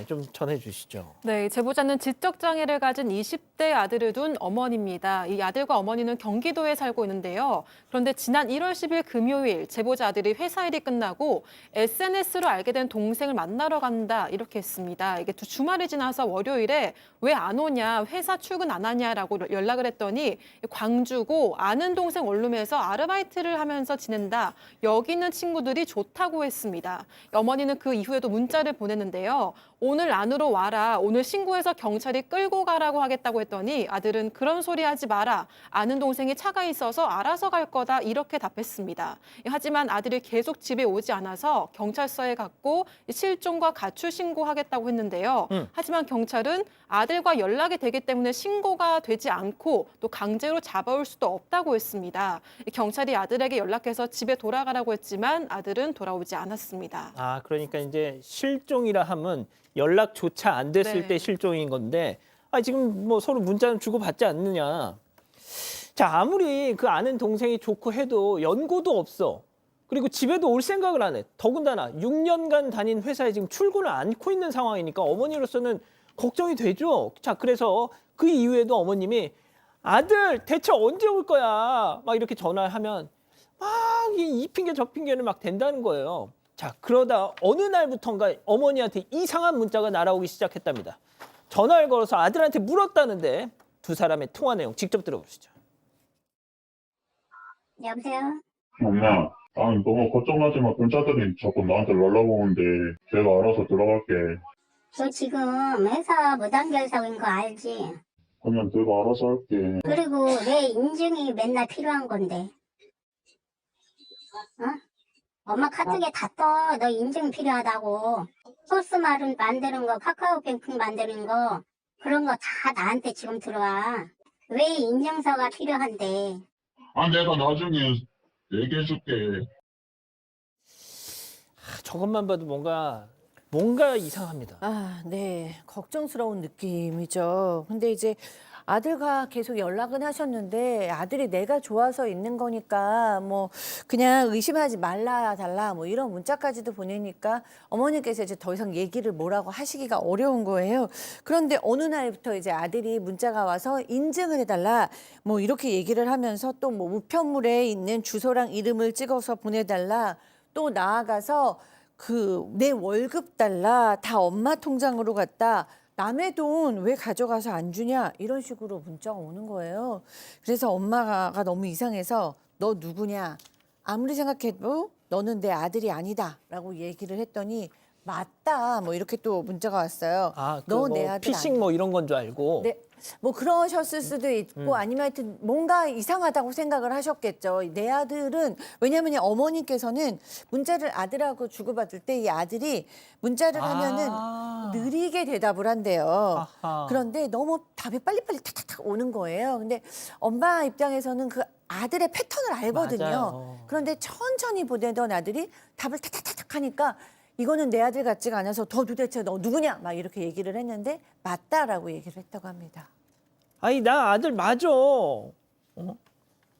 좀 전해주시죠. 네, 제보자는 지적장애를 가진 20대 아들을 둔 어머니입니다. 이 아들과 어머니는 경기도에 살고 있는데요. 그런데 지난 1월 10일 금요일 제보자 아들이 회사 일이 끝나고 SNS로 알게 된 동생을 만나러 간다 이렇게 했습니다. 이게 주말이 지나서 월요일에 왜 안 오냐, 회사 출근 안 하냐라고 연락을 했더니 광주고 아는 동생 원룸에서 아르바이트를 하면서 지낸다. 여기 있는 친구들이 좋다고 했습니다. 어머니는 그 이후에도 문자를 보냈는데요. 오늘 안으로 와라. 오늘 신고해서 경찰이 끌고 가라고 하겠다고 했더니 아들은 그런 소리 하지 마라. 아는 동생이 차가 있어서 알아서 갈 거다. 이렇게 답했습니다. 하지만 아들이 계속 집에 오지 않아서 경찰서에 갔고 실종과 가출 신고하겠다고 했는데요. 하지만 경찰은 아들과 연락이 되기 때문에 신고가 되지 않고 또 강제로 잡아올 수도 없다고 했습니다. 경찰이 아들에게 연락해서 집에 돌아가라고 했지만 아들은 돌아오지 않았습니다. 아, 그러니까 이제 실종이라 하면 연락조차 안 됐을 네. 때 실종인 건데, 지금 뭐 서로 문자는 주고받지 않느냐. 자, 아무리 그 아는 동생이 좋고 해도 연고도 없어. 그리고 집에도 올 생각을 안 해. 더군다나 6년간 다닌 회사에 지금 출근을 않고 있는 상황이니까 어머니로서는 걱정이 되죠. 자, 그래서 그 이후에도 어머님이 아들 대체 언제 올 거야? 막 이렇게 전화하면 막 이 핑계 저 핑계를 막 댄다는 거예요. 자, 그러다 어느 날부턴가 어머니한테 이상한 문자가 날아오기 시작했답니다. 전화를 걸어서 아들한테 물었다는데 두 사람의 통화 내용 직접 들어보시죠. 여보세요? 엄마, 아니 너무 걱정하지 마. 경찰들이 자꾸 나한테 연락 오는데 내가 알아서 들어갈게. 너 지금 회사 무단결석인 거 알지? 그냥 내가 알아서 할게. 그리고 내 인증이 맨날 필요한 건데. 어? 엄마 카톡에 다 떠. 너 인증 필요하다고. 소스말을 만드는 거, 카카오뱅크 만드는 거, 그런 거 다 나한테 지금 들어와. 왜 인증서가 필요한데? 아, 내가 나중에 얘기해줄게. 저것만 봐도 뭔가 이상합니다. 네. 걱정스러운 느낌이죠. 근데 이제 아들과 계속 연락은 하셨는데 아들이 내가 좋아서 있는 거니까 뭐 그냥 의심하지 말라 달라 뭐 이런 문자까지도 보내니까 어머니께서 이제 더 이상 얘기를 뭐라고 하시기가 어려운 거예요. 그런데 어느 날부터 이제 아들이 문자가 와서 인증을 해달라 뭐 이렇게 얘기를 하면서 또 뭐 우편물에 있는 주소랑 이름을 찍어서 보내달라 또 나아가서 그 내 월급 달라 다 엄마 통장으로 갔다 남의 돈 왜 가져가서 안 주냐 이런 식으로 문자가 오는 거예요. 그래서 엄마가 너무 이상해서 너 누구냐 아무리 생각해도 너는 내 아들이 아니다라고 얘기를 했더니 맞다 뭐 이렇게 또 문자가 왔어요. 너 내 아들 피싱 아니야. 뭐 이런 건 줄 알고. 네, 뭐 그러셨을 수도 있고 아니면 하여튼 뭔가 이상하다고 생각을 하셨겠죠. 내 아들은 왜냐하면 어머니께서는 문자를 아들하고 주고받을 때 이 아들이 문자를 하면은 느리게 대답을 한대요. 아하. 그런데 너무 답이 빨리빨리 탁탁탁 오는 거예요. 근데 엄마 입장에서는 그 아들의 패턴을 알거든요. 맞아요. 그런데 천천히 보내던 아들이 답을 탁탁탁탁 하니까 이거는 내 아들 같지가 않아서 더 도대체 너 누구냐 막 이렇게 얘기를 했는데 맞다라고 얘기를 했다고 합니다. 아니 나 아들 맞아.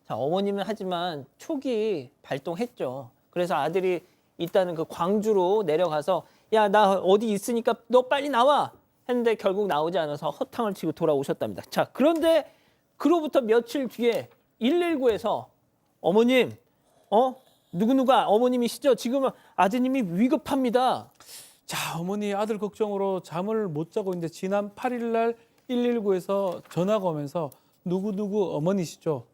자, 어머님은 하지만 촉이 발동했죠. 그래서 아들이 있다는 그 광주로 내려가서 야, 나 어디 있으니까 너 빨리 나와 했는데 결국 나오지 않아서 허탕을 치고 돌아오셨답니다. 자, 그런데 그로부터 며칠 뒤에 119에서 어머님, 누구누가 어머님이시죠? 지금 아드님이 위급합니다. 자, 어머니 아들 걱정으로 잠을 못 자고 있는데 지난 8일 날 119에서 전화가 오면서 누구누구 어머니시죠?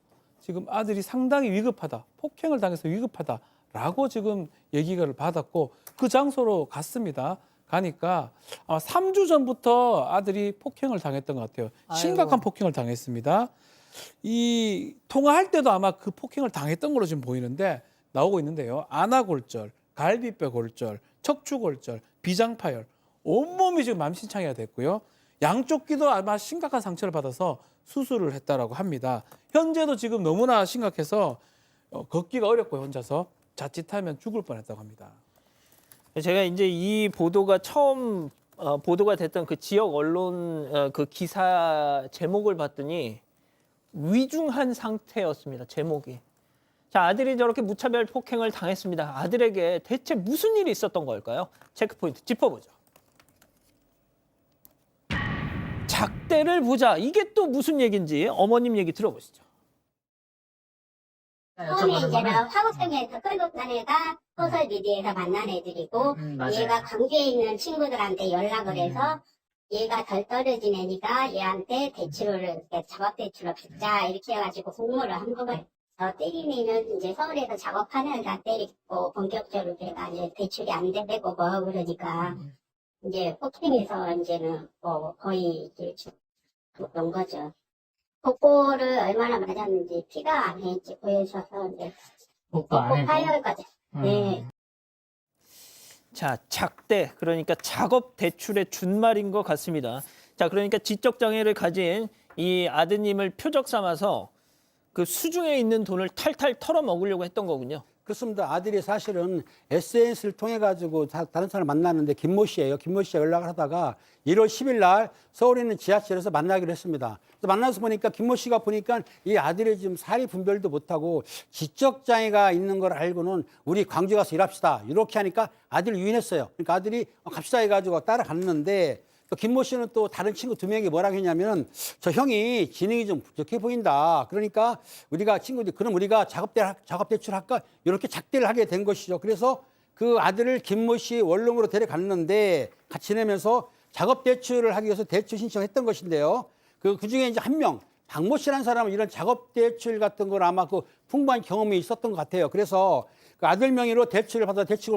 지금 아들이 상당히 위급하다. 폭행을 당해서 위급하다라고 지금 얘기를 받았고 그 장소로 갔습니다. 가니까 아마 3주 전부터 아들이 폭행을 당했던 것 같아요. 심각한 아이고. 폭행을 당했습니다. 이 통화할 때도 아마 그 폭행을 당했던 걸로 지금 보이는데 나오고 있는데요. 안아골절, 갈비뼈 골절, 척추골절, 비장파열, 온몸이 지금 만신창이가 됐고요. 양쪽 귀도 아마 심각한 상처를 받아서 수술을 했다라고 합니다. 현재도 지금 너무나 심각해서 걷기가 어렵고요. 혼자서 자칫하면 죽을 뻔했다고 합니다. 제가 이제 이 보도가 처음 보도가 됐던 그 지역 언론 그 기사 제목을 봤더니 위중한 상태였습니다. 제목이. 자, 아들이 저렇게 무차별 폭행을 당했습니다. 아들에게 대체 무슨 일이 있었던 걸까요? 체크포인트 짚어보죠. 작대를 보자. 이게 또 무슨 얘기인지 어머님 얘기 들어보시죠. 처음에 이제는 화곡동에서 끌고 간 애가 소설 미디에서 만난 애들이고 얘가 광주에 있는 친구들한테 연락을 해서 얘가 덜 떨어진 애니까 얘한테 대출을 작업 대출을 받자 이렇게 해가지고 공모를 한 거예요. 때리면은 이제 서울에서 작업하는 애가 때리고 본격적으로 걔가 이제 대출이 안 되고 뭐 그러니까 이제 폭행해서 이제는 뭐 거의 이제 죽은 거죠. 복고를 얼마나 맞았는지 피가 안 했지 보여줘서 이제 복고 8년까지. 네. 자, 작대 그러니까 작업 대출의 준말인 것 같습니다. 자, 그러니까 지적 장애를 가진 이 아드님을 표적 삼아서 그 수중에 있는 돈을 탈탈 털어 먹으려고 했던 거군요. 그렇습니다. 아들이 사실은 SNS를 통해 가지고 다른 사람을 만났는데 김모 씨예요. 김모 씨와 연락을 하다가 1월 10일 날 서울에 있는 지하철에서 만나기로 했습니다. 그래서 만나서 보니까 김모 씨가 보니까 이 아들이 지금 사리 분별도 못하고 지적 장애가 있는 걸 알고는 우리 광주 가서 일합시다. 이렇게 하니까 아들을 유인했어요. 그러니까 아들이 갑시다 해가지고 따라갔는데 또 김모 씨는 또 다른 친구 2명이 뭐라고 했냐면은 저 형이 지능이 좀 부족해 보인다. 그러니까 우리가 친구들이 그럼 우리가 작업 대출 할까? 이렇게 작대를 하게 된 것이죠. 그래서 그 아들을 김모 씨 원룸으로 데려갔는데 같이 지내면서 작업 대출을 하기 위해서 대출 신청했던 것인데요. 그 중에 이제 한 명, 박모 씨라는 사람은 이런 작업 대출 같은 걸 아마 그 풍부한 경험이 있었던 것 같아요. 그래서 그 아들 명의로 대출을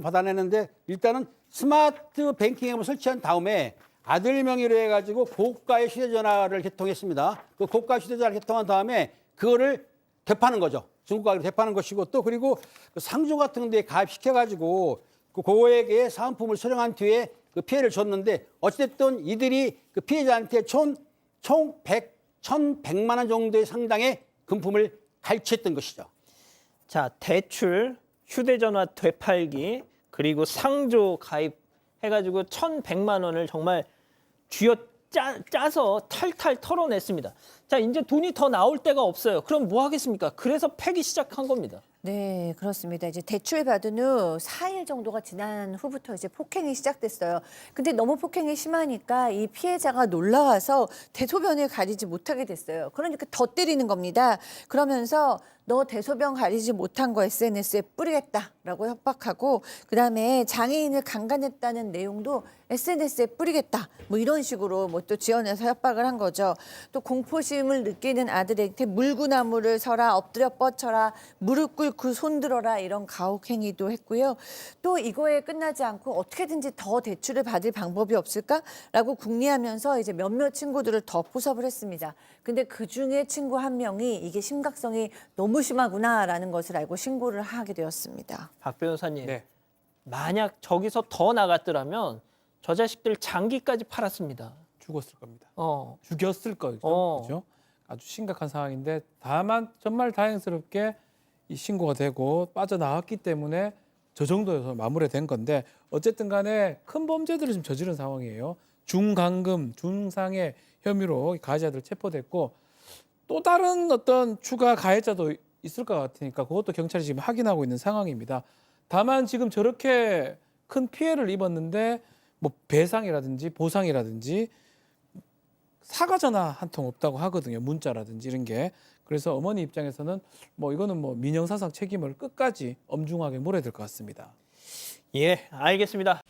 받아내는데 일단은 스마트 뱅킹 앱을 설치한 다음에 아들 명의로 해가지고 고가의 휴대전화를 개통했습니다. 그 고가 휴대전화를 개통한 다음에 그거를 되파는 거죠. 중국 가격으로 되파는 것이고 또 그리고 그 상조 같은 데에 가입시켜가지고 그 고액의 사은품을 수령한 뒤에 그 피해를 줬는데 어쨌든 이들이 그 피해자한테 총 1,100만 원 정도의 상당의 금품을 갈취했던 것이죠. 자, 대출, 휴대전화 되팔기, 그리고 상조 가입해가지고 1,100만 원을 정말 짜서 탈탈 털어냈습니다. 자, 이제 돈이 더 나올 데가 없어요. 그럼 뭐 하겠습니까? 그래서 패기 시작한 겁니다. 네, 그렇습니다. 이제 대출 받은 후 4일 정도가 지난 후부터 이제 폭행이 시작됐어요. 근데 너무 폭행이 심하니까 이 피해자가 놀라워서 대소변을 가리지 못하게 됐어요. 그러니까 더 때리는 겁니다. 그러면서 너 대소변 가리지 못한 거 SNS에 뿌리겠다라고 협박하고 그다음에 장애인을 강간했다는 내용도 SNS에 뿌리겠다. 뭐 이런 식으로 뭐 또 지어내서 협박을 한 거죠. 또 공포심을 느끼는 아들한테 물구나무를 서라, 엎드려 뻗쳐라, 무릎 꿇고 손들어라 이런 가혹행위도 했고요. 또 이거에 끝나지 않고 어떻게든지 더 대출을 받을 방법이 없을까라고 궁리하면서 이제 몇몇 친구들을 더 포섭을 했습니다. 근데 그중에 친구 한 명이 이게 심각성이 너무 심하구나라는 것을 알고 신고를 하게 되었습니다. 박 변호사님, 네. 만약 저기서 더 나갔더라면 저 자식들 장기까지 팔았습니다. 죽었을 겁니다. 죽였을 거죠. 그죠? 아주 심각한 상황인데 다만 정말 다행스럽게 이 신고가 되고 빠져나왔기 때문에 저 정도에서 마무리된 건데 어쨌든 간에 큰 범죄들을 좀 저지른 상황이에요. 중간금, 중상해 혐의로 가해자들 체포됐고 또 다른 어떤 추가 가해자도 있을 것 같으니까 그것도 경찰이 지금 확인하고 있는 상황입니다. 다만 지금 저렇게 큰 피해를 입었는데 뭐 배상이라든지 보상이라든지 사과 전화 한 통 없다고 하거든요. 문자라든지 이런 게. 그래서 어머니 입장에서는 뭐 이거는 뭐 민형사상 책임을 끝까지 엄중하게 물어야 될 것 같습니다. 예, 알겠습니다.